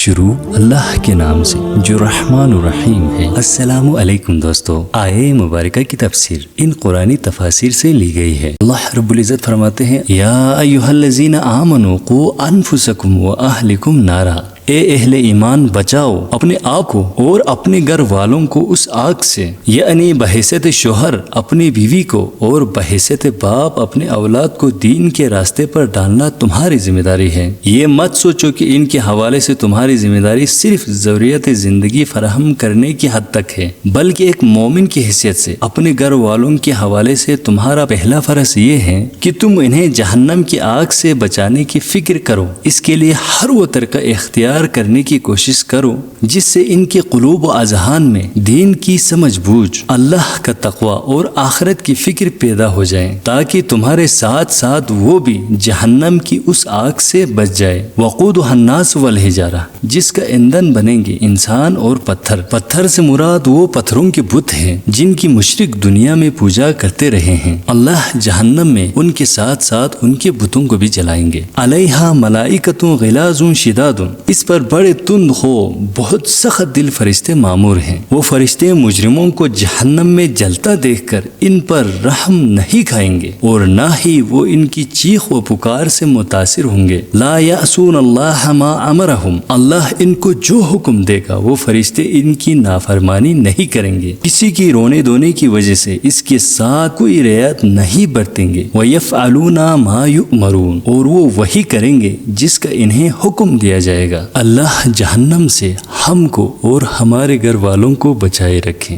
شروع اللہ کے نام سے جو رحمان الرحیم ہے۔ السلام علیکم دوستو، آیے مبارکہ کی تفسیر ان قرآنی تفاسیر سے لی گئی ہے۔ اللہ رب العزت فرماتے ہیں، یا ایھا الذین آمنوا قوا انفسکم واہلکم نارا، اے اہل ایمان بچاؤ اپنے آپ کو اور اپنے گھر والوں کو اس آگ سے، یعنی بحیثیت شوہر اپنی بیوی کو اور بحیثیت باپ اپنے اولاد کو دین کے راستے پر ڈالنا تمہاری ذمہ داری ہے۔ یہ مت سوچو کہ ان کے حوالے سے تمہاری ذمہ داری صرف ضروریات زندگی فراہم کرنے کی حد تک ہے، بلکہ ایک مومن کی حیثیت سے اپنے گھر والوں کے حوالے سے تمہارا پہلا فرض یہ ہے کہ تم انہیں جہنم کی آگ سے بچانے کی فکر کرو۔ اس کے لیے ہر وہ طریقہ اختیار کرنے کی کوشش کرو جس سے ان کے قلوب و اذہان میں دین کی سمجھ بوجھ، اللہ کا تقوی اور آخرت کی فکر پیدا ہو جائے، تاکہ تمہارے ساتھ ساتھ وہ بھی جہنم کی اس آگ سے بچ جائے۔ وقودها الناس والحجارہ، جس کا ایندھن بنیں گے انسان اور پتھر۔ پتھر سے مراد وہ پتھروں کے بت ہیں جن کی مشرک دنیا میں پوجا کرتے رہے ہیں۔ اللہ جہنم میں ان کے ساتھ ساتھ ان کے بتوں کو بھی جلائیں گے۔ علیہا ملائکۃ غلاظ شداد، اس پر بڑے تند ہو بہت سخت دل فرشتے مامور ہیں۔ وہ فرشتے مجرموں کو جہنم میں جلتا دیکھ کر ان پر رحم نہیں کھائیں گے اور نہ ہی وہ ان کی چیخ و پکار سے متاثر ہوں گے۔ لا یعصون اللہ ما امرہم، اللہ ان کو جو حکم دے گا وہ فرشتے ان کی نافرمانی نہیں کریں گے، کسی کی رونے دھونے کی وجہ سے اس کے ساتھ کوئی رعایت نہیں برتیں گے۔ ویفعلون ما یؤمرون، اور وہ وہی کریں گے جس کا انہیں حکم دیا جائے گا۔ اللہ جہنم سے ہم کو اور ہمارے گھر والوں کو بچائے رکھیں۔